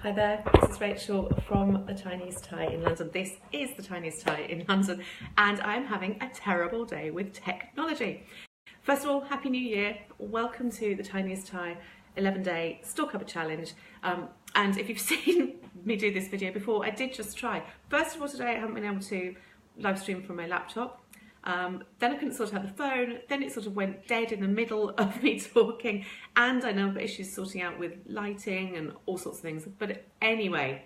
Hi there, this is Rachel from the Chinese Thai in London. This is the Chinese Thai in London, and I'm having a terrible day with technology. First of all, Happy New Year. Welcome to the Chinese Thai 11-day store cupboard challenge. And if you've seen me do this video before, I did just try. First of all, today I haven't been able to live stream from my laptop. Then I couldn't sort out the phone, then it sort of went dead in the middle of me talking, and I know I've got issues sorting out with lighting and all sorts of things. But anyway,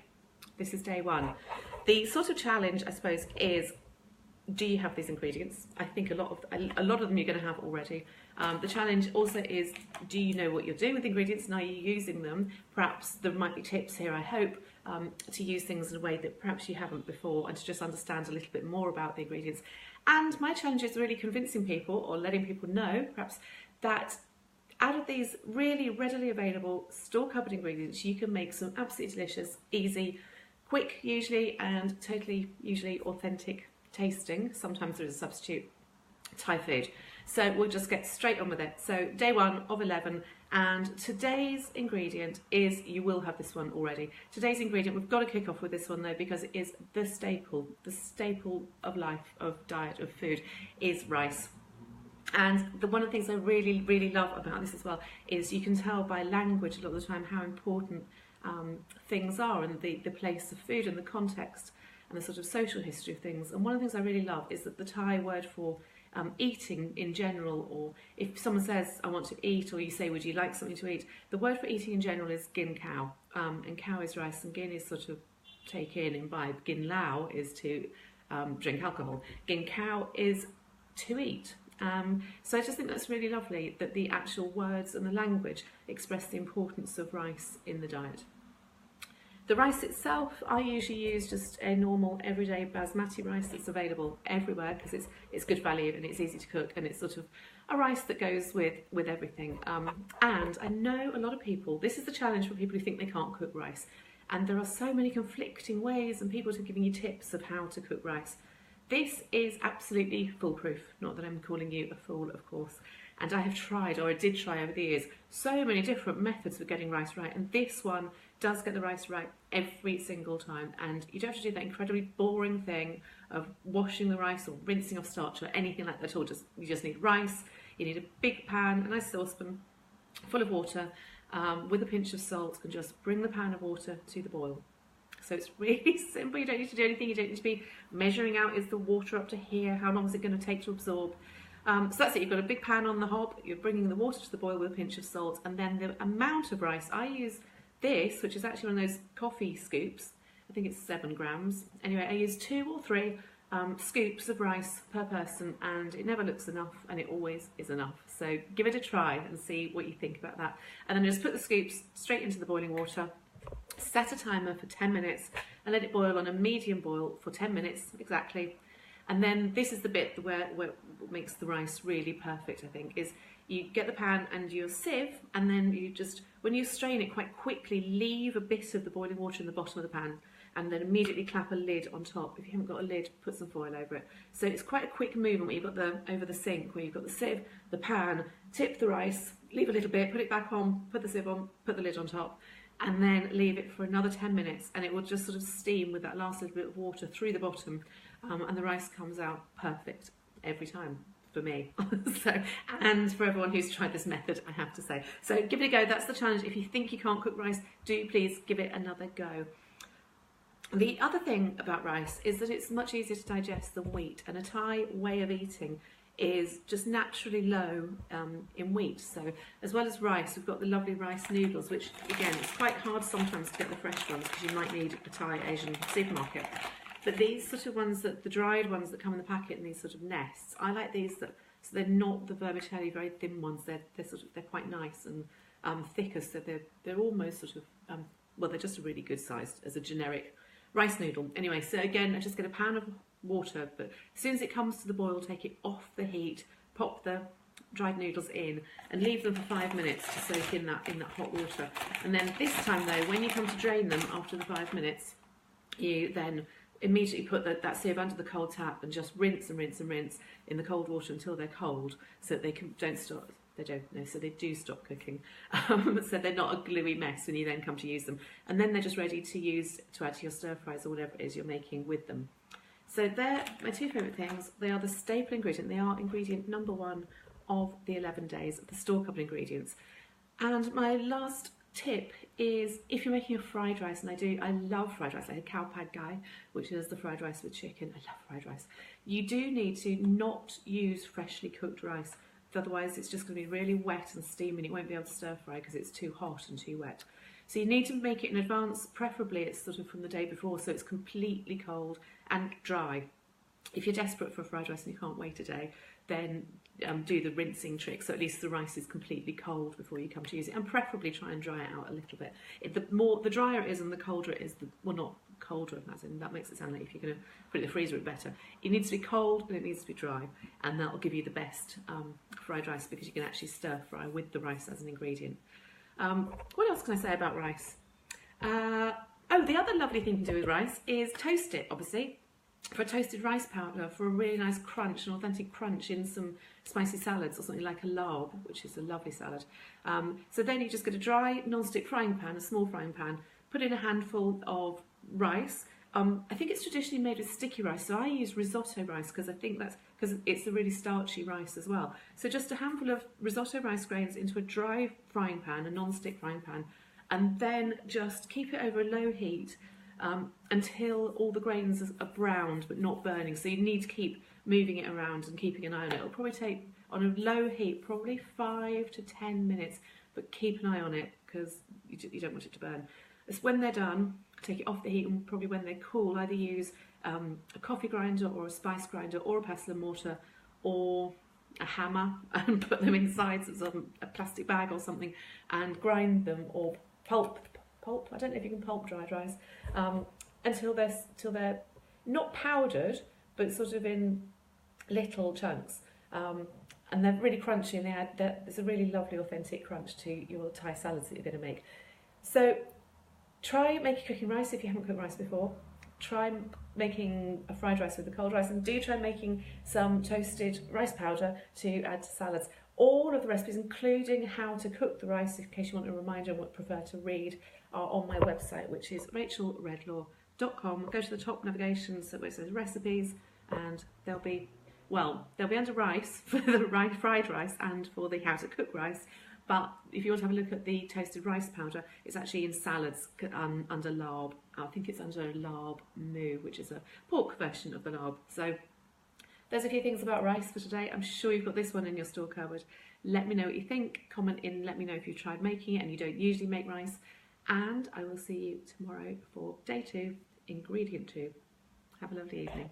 this is day one. The sort of challenge, I suppose, is, do you have these ingredients? I think a lot of them you're going to have already. The challenge also is, do you know what you're doing with the ingredients and are you using them? Perhaps there might be tips here, I hope, to use things in a way that perhaps you haven't before, and to just understand a little bit more about the ingredients. And my challenge is really convincing people, or letting people know perhaps, that out of these really readily available store cupboard ingredients, you can make some absolutely delicious, easy, quick usually, and totally usually authentic tasting, sometimes there is a substitute, Thai food. So we'll just get straight on with it. So day one of 11, and today's ingredient is, you will have this one already. Today's ingredient, we've got to kick off with this one though, because it is the staple of life, of diet, of food, is rice. And one of the things I really love about this as well is you can tell by language a lot of the time how important things are, and the place of food and the context and the sort of social history of things. And one of the things I really love is that the Thai word for eating in general, or if someone says I want to eat, or you say would you like something to eat, the word for eating in general is gin cow, and cow is rice, and gin is sort of take in, imbibe. Gin lao is to drink alcohol. Gin cow is to eat. So I just think that's really lovely that the actual words and the language express the importance of rice in the diet. The rice itself, I usually use just a normal everyday basmati rice that's available everywhere, because it's good value and it's easy to cook, and it's sort of a rice that goes with everything. And I know a lot of people, this is the challenge for people who think they can't cook rice, and there are so many conflicting ways and people are giving you tips of how to cook rice. This is absolutely foolproof, not that I'm calling you a fool, of course. And I have tried, or I did try over the years, so many different methods for getting rice right, and this one does get the rice right every single time. And you don't have to do that incredibly boring thing of washing the rice or rinsing off starch or anything like that at all. You just need rice, you need a big pan, a nice saucepan full of water, with a pinch of salt, and just bring the pan of water to the boil. So it's really simple, you don't need to do anything, you don't need to be measuring out, is the water up to here, how long is it going to take to absorb? So that's it, you've got a big pan on the hob, you're bringing the water to the boil with a pinch of salt, and then the amount of rice, I use this, which is actually one of those coffee scoops, I think it's 7 grams. Anyway, I use 2 or 3 scoops of rice per person, and it never looks enough, and it always is enough. So give it a try and see what you think about that. And then just put the scoops straight into the boiling water, set a timer for 10 minutes, and let it boil on a medium boil for 10 minutes exactly. And then this is the bit where what makes the rice really perfect, I think, is you get the pan and your sieve, and then you just, when you strain it, quite quickly leave a bit of the boiling water in the bottom of the pan, and then immediately clap a lid on top. If you haven't got a lid, put some foil over it. So it's quite a quick movement where you've got over the sink, where you've got the sieve, the pan, tip the rice, leave a little bit, put it back on, put the sieve on, put the lid on top, and then leave it for another 10 minutes, and it will just sort of steam with that last little bit of water through the bottom, and the rice comes out perfect every time for me. So, and for everyone who's tried this method, I have to say. So give it a go, that's the challenge. If you think you can't cook rice, do please give it another go. The other thing about rice is that it's much easier to digest than wheat, and a Thai way of eating is just naturally low in wheat. So as well as rice, we've got the lovely rice noodles, which again, it's quite hard sometimes to get the fresh ones because you might need a Thai Asian supermarket. But these sort of ones, the dried ones that come in the packet in these sort of nests, I like these, so they're not the vermicelli, very thin ones. They're quite nice and thicker, so they're almost sort of well, they're just a really good size as a generic rice noodle. Anyway, so again, I just get a pan of water, but as soon as it comes to the boil, take it off the heat, pop the dried noodles in, and leave them for 5 minutes to soak in that hot water. And then this time though, when you come to drain them after the 5 minutes, you then immediately put that sieve under the cold tap and just rinse and rinse and rinse in the cold water until they're cold, so that they don't start they don't know, so they do stop cooking. So they're not a gluey mess when you then come to use them. And then they're just ready to use to add to your stir fries or whatever it is you're making with them. So they're my two favourite things. They are the staple ingredient. They are ingredient number 1 of the 11 days of the store cupboard ingredients. And my last tip is if you're making a fried rice, and I love fried rice, like a cow pad guy, which is the fried rice with chicken. I love fried rice. You do need to not use freshly cooked rice, otherwise it's just going to be really wet and steamy and it won't be able to stir fry because it's too hot and too wet. So you need to make it in advance, preferably it's sort of from the day before, so it's completely cold and dry. If you're desperate for fried rice and you can't wait a day, then do the rinsing trick, so at least the rice is completely cold before you come to use it, and preferably try and dry it out a little bit. The drier it is and the colder it is, well, not colder, as in that makes it sound like if you're going to put it in the freezer it's better. It needs to be cold and it needs to be dry, and that'll give you the best fried rice because you can actually stir fry with the rice as an ingredient. What else can I say about rice? Oh, the other lovely thing you can do with rice is toast it, obviously. For a toasted rice powder, for a really nice crunch, an authentic crunch in some spicy salads or something like a larb, which is a lovely salad. So then you just get a dry non-stick frying pan, a small frying pan, put in a handful of rice. I think it's traditionally made with sticky rice, so I use risotto rice because I think that's because it's a really starchy rice as well. So just a handful of risotto rice grains into a dry frying pan, a non-stick frying pan, and then just keep it over a low heat until all the grains are browned but not burning. So you need to keep moving it around and keeping an eye on it. It'll probably take, on a low heat, probably 5 to 10 minutes, but keep an eye on it because you don't want it to burn. It's when they're done, take it off the heat, and probably when they're cool, either use a coffee grinder or a spice grinder or a pestle and mortar or a hammer and put them inside a plastic bag or something and grind them, or pulp. I don't know if you can pulp dried rice, until they're not powdered but sort of in little chunks, and they're really crunchy, and there's a really lovely authentic crunch to your Thai salads that you're going to make. So try cooking rice if you haven't cooked rice before. Try making a fried rice with the cold rice, and do try making some toasted rice powder to add to salads. All of the recipes, including how to cook the rice, in case you want a reminder and would prefer to read, are on my website, which is rachelredlaw.com. Go to the top navigation where it says recipes, and they'll be under rice for the fried rice and for the how to cook rice. But if you want to have a look at the toasted rice powder, it's actually in salads under larb. I think it's under larb moo, which is a pork version of the larb. So there's a few things about rice for today. I'm sure you've got this one in your store cupboard. Let me know what you think. Comment in, let me know if you've tried making it and you don't usually make rice. And I will see you tomorrow for day 2, ingredient 2. Have a lovely evening.